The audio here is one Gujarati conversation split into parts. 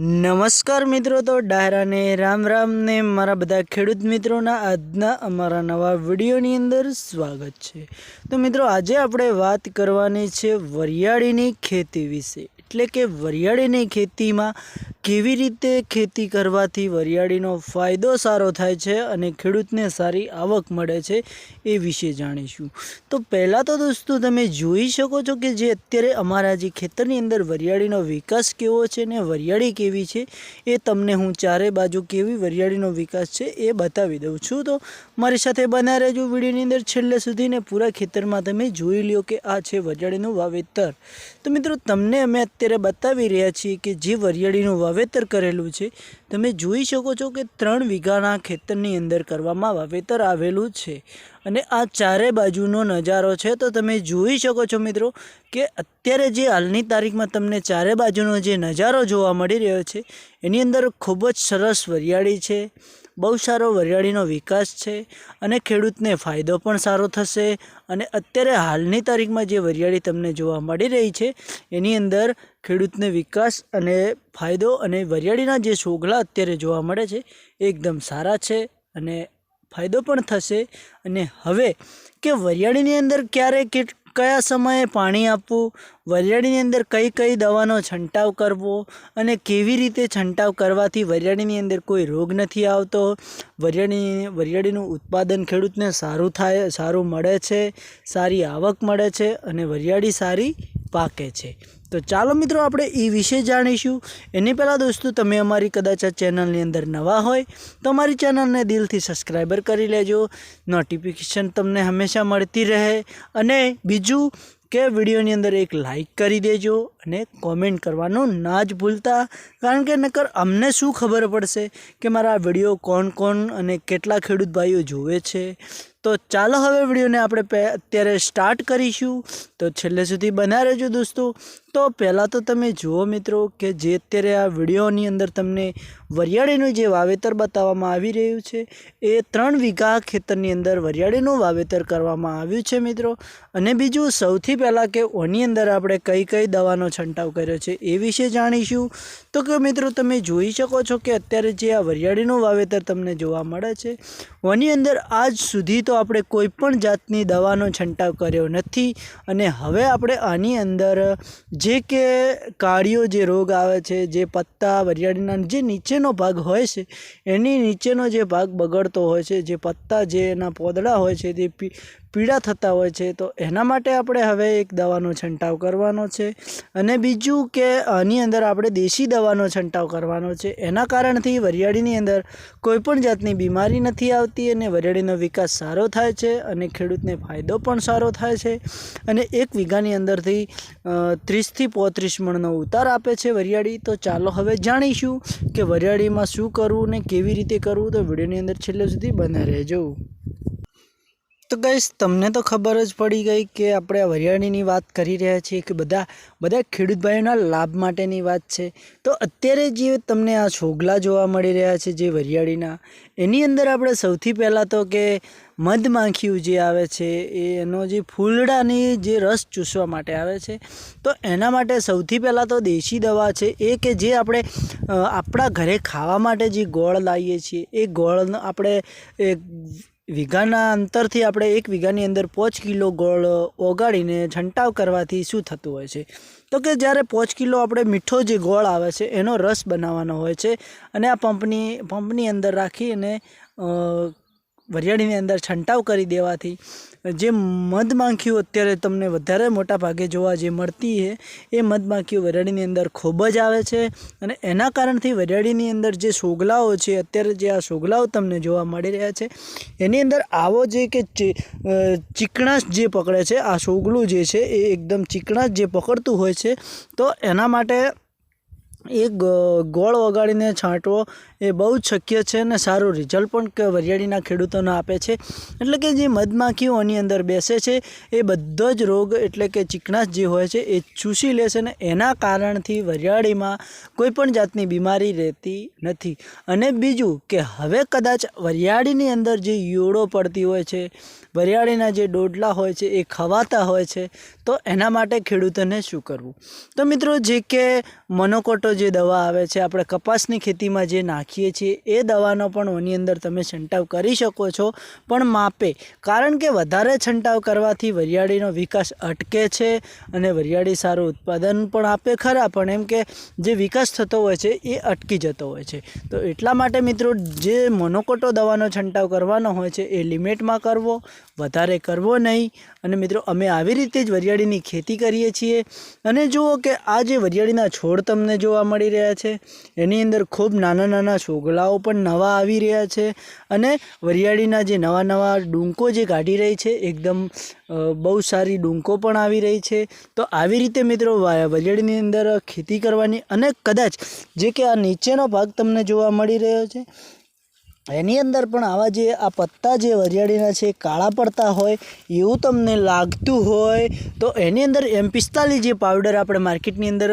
નમસ્કાર મિત્રો, તો ડાયરાને રામ રામ ને મારા બધા ખેડૂત મિત્રોના આજના અમારા નવા વિડીયોની અંદર સ્વાગત છે। તો મિત્રો, આજે આપણે વાત કરવાની છે વરિયાળીની ખેતી વિશે, એટલે કે વરિયાળીની ખેતીમાં કેવી રીતે ખેતી કરવાથી વરિયાળીનો ફાયદો સારો થાય છે અને ખેડૂતને સારી આવક મળે છે એ વિશે જાણીશું। તો પહેલાં તો દોસ્તો, તમે જોઈ શકો છો કે જે અત્યારે અમારા જે ખેતરની અંદર વરિયાળીનો વિકાસ કેવો છે ને વરિયાળી કેવી છે એ તમને હું ચારે બાજુ કેવી વરિયાળીનો વિકાસ છે એ બતાવી દઉં છું। તો મારી સાથે બના રહેજો વિડીયોની અંદર છેલ્લે સુધી ને પૂરા ખેતરમાં તમે જોઈ લ્યો કે આ છે વરિયાળીનું વાવેતર। તો મિત્રો, તમને અમે અત્યારે બતાવી રહ્યા છીએ કે જે વરિયાળીનું વાવેતર કરેલું છે, તમે જોઈ શકો છો કે 3 વીઘાના ખેતરની અંદર કરવામાં વાવેતર આવેલું છે અને આ ચારે બાજુનો નજારો છે। તો તમે જોઈ શકો છો મિત્રો કે અત્યારે જે હાલની તારીખમાં તમને ચારે બાજુનો જે નજારો જોવા મળી રહ્યો છે એની અંદર ખૂબ જ સરસ વરિયાળી છે, બહુ સારો વરિયાળીનો વિકાસ છે અને ખેડૂતને ફાયદો પણ સારો થશે। અને અત્યારે હાલની તારીખમાં જે વરિયાળી તમને જોવા મળી રહી છે એની અંદર ખેડૂતને વિકાસ અને ફાયદો અને વરિયાળીના જે છોગલા અત્યારે જોવા મળે છે એકદમ સારા છે અને ફાયદો પણ થશે। અને હવે કે વરિયાળીની અંદર ક્યારે કયા સમયે પાણી આપવું, વરિયાળીની અંદર કઈ કઈ દવાનો છંટાવ કરવો અને કેવી રીતે છંટાવ કરવાથી વરિયાળીની અંદર કોઈ રોગ નથી આવતો, વરિયાળીનું ઉત્પાદન ખેડૂતને સારું મળે છે, સારી આવક મળે છે અને વરિયાળી સારી પાકે છે। તો ચાલો મિત્રો, આપણે એ વિશે જાણીશું। એની પહેલાં દોસ્તો, તમે અમારી કદાચ આ ચેનલની અંદર નવા હોય તો અમારી ચેનલને દિલથી સબસ્ક્રાઈબર કરી લેજો, નોટિફિકેશન તમને હંમેશા મળતી રહે। અને બીજું કે વિડીયોની અંદર એક લાઈક કરી દેજો અને કોમેન્ટ કરવાનું ના જ ભૂલતા, કારણ કે નકર અમને શું ખબર પડશે કે મારા વિડીયો કોણ અને કેટલા ખેડૂત ભાઈઓ જોવે છે। તો ચાલો હવે વિડીયોને આપણે અત્યારે સ્ટાર્ટ કરીશું, તો છેલ્લે સુધી બના રહેજો દોસ્તો। તો પહેલાં તો તમે જુઓ મિત્રો કે જે અત્યારે આ વિડીયોની અંદર તમને વરિયાળીનું જે વાવેતર બતાવવામાં આવી રહ્યું છે એ 3 વીઘા ખેતરની અંદર વરિયાળીનું વાવેતર કરવામાં આવ્યું છે મિત્રો। અને બીજું, સૌથી પહેલાં કે ઓની અંદર આપણે કઈ દવાનો છંટાવ કર્યો છે એ વિશે જાણીશું। તો કે મિત્રો, તમે જોઈ શકો છો કે અત્યારે જે આ વરિયાળીનું વાવેતર તમને જોવા મળે છે ઓની અંદર આજ સુધી તો આપણે કોઈ પણ જાતની દવાનો છંટાવ કર્યો નથી। અને હવે આપણે આની અંદર જે કે કાળિયો જે રોગ આવે છે, જે પત્તા વરિયાળીના જે નીચેનો ભાગ હોય છે એની નીચેનો જે ભાગ બગડતો હોય છે, જે પત્તા જે એના પોદડા હોય છે તે પીળા થતા હોય છે, તો એના માટે આપણે હવે એક દવાનો છંટાવ કરવાનો છે। અને બીજું કે આની અંદર આપણે દેશી દવાનો છંટાવ કરવાનો છે, એના કારણથી વરિયાળીની અંદર કોઈપણ જાતની બીમારી નથી આવતી અને વરિયાળીનો વિકાસ સારો થાય છે અને ખેડૂતને ફાયદો પણ સારો થાય છે। અને 1 વીઘાની અંદરથી 30 થી 35 મણનો ઉતાર આપે છે વરિયાળી। તો ચાલો હવે જાણીશું કે વરિયાળીમાં શું કરવું ને કેવી રીતે કરવું, તો વિડીયોની અંદર છેલ્લે સુધી બના રહેજો। તો ગાઈસ, તમને તો ખબર જ પડી ગઈ કે આપણે આ વરિયાળીની વાત કરી રહ્યા છીએ કે બધા ખેડૂત ભાઈઓના લાભ માટેની વાત છે। તો અત્યારે જે તમને આ છોગલા જોવા મળી રહ્યા છે જે વરિયાળીના, એની અંદર આપણે સૌથી પહેલાં તો કે મધમાખીઓ જે આવે છે એનો જે ફૂલડાની જે રસ ચૂસવા માટે આવે છે, તો એના માટે સૌથી પહેલાં તો દેશી દવા છે એ કે જે આપણે આપણા ઘરે ખાવા માટે જે ગોળ લાવીએ છીએ એ ગોળનો આપણે વીઘાના અંતરથી આપણે 1 વીઘાની અંદર 5 કિલો ગોળ ઓગાળીને છંટાવ કરવાથી શું થતું હોય છે, તો કે જ્યારે 5 કિલો આપણે મીઠો જે ગોળ આવે છે એનો રસ બનાવવાનો હોય છે અને આ પંપની અંદર રાખી અને વરિયાળીની અંદર છંટાવ કરી દેવાથી જે મધમાખીઓ અત્યારે તમને વધારે મોટા ભાગે જોવા જે મળતી છે એ મધમાખીઓ વરિયાળીની અંદર ખૂબ જ આવે છે અને એના કારણથી વરિયાળીની અંદર જે છોગલાઓ છે, અત્યારે જે આ છોગલાઓ તમને જોવા મળી રહ્યા છે એની અંદર આવો જે કે ચીકણાશ જે પકડે છે, આ છોગલું જે છે એ એકદમ ચીકણાશ જે પકડતું હોય છે, તો એના માટે એક ગોળ ઓગાળીને છાંટવો એ બહુ જ શક્ય છે અને સારું રિઝલ્ટ પણ કે વરિયાળીના ખેડૂતોને આપે છે। એટલે કે જે મધમાખીઓની અંદર બેસે છે એ બધો જ રોગ એટલે કે ચીકણાશ જે હોય છે એ ચૂસી લેશે અને એના કારણથી વરિયાળીમાં કોઈ પણ જાતની બીમારી રહેતી નથી। અને બીજું કે હવે કદાચ વરિયાળીની અંદર જે ઈયળો પડતી હોય છે, વરિયાળીના જે ડોડલા હોય છે એ ખવાતા હોય છે, તો તો એના માટે ખેડૂતોને શું કરવું? તો મિત્રો જે કે મોનોકોટો જે દવા આવે છે આપણે કપાસની ખેતીમાં જે નાખીએ છીએ એ દવાનો પણ ઓની અંદર તમે છંટાવ કરી શકો છો, પણ માપે. કારણ કે વધારે છંટાવ કરવાથી વરિયાળીનો વિકાસ અટકે છે અને વરિયાળી સારું ઉત્પાદન પણ આપે ખરા, પણ એમ કે જે વિકાસ થતો હોય છે એ અટકી જતો હોય છે. તો એટલા માટે મિત્રો જે મોનોકોટો દવાનો છંટાવ કરવાનો હોય છે એ લિમિટમાં કરવો, વધારે કરવો નહીં. અને મિત્રો અમે આવી રીતે જ વરિયાળીની ખેતી કરીએ છીએ. અને જુઓ કે આ જે વરિયાળીના છોડ તમને જોવા મળી રહ્યા છે એની અંદર ખૂબ નાના નાના છોગલાઓ પણ નવા આવી રહ્યા છે અને વરિયાળીના જે નવા નવા ડૂંકો જે કાઢી રહી છે એકદમ બહુ સારી ડૂંકો પણ આવી રહી છે. તો આવી રીતે મિત્રો વરિયાળીની અંદર ખેતી કરવાની. અને કદાચ જે કે આ નીચેનો ભાગ તમને જોવા મળી રહ્યો છે એની અંદર પણ આવા જે આ પત્તા જે વરિયાળીના છે કાળા પડતા હોય એવું તમને લાગતું હોય તો એની અંદર M45 જે પાવડર આપણે માર્કેટની અંદર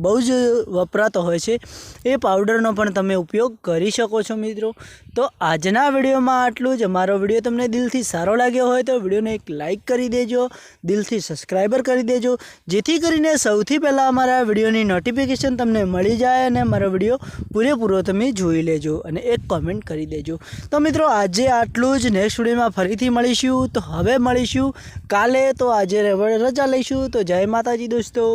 બહુ જ વપરાતો હોય છે એ પાવડરનો પણ તમે ઉપયોગ કરી શકો છો મિત્રો. તો આજના વિડીયોમાં આટલું જ. અમારો વિડીયો તમને દિલથી સારો લાગ્યો હોય તો વિડીયોને એક લાઇક કરી દેજો, દિલથી સબસ્ક્રાઈબર કરી દેજો, જેથી કરીને સૌથી પહેલાં અમારા વિડીયોની નોટિફિકેશન તમને મળી જાય અને અમારો વિડીયો પૂરેપૂરો તમે જોઈ લેજો અને એક કોમેન્ટ કરી દેજો. તો મિત્રો આજે આટલું જ. નેક્સ્ટ વિડીયોમાં ફરીથી મળીશું. તો હવે મળીશું કાલે. તો આજે રજા લઈશું. તો જય માતાજી દોસ્તો.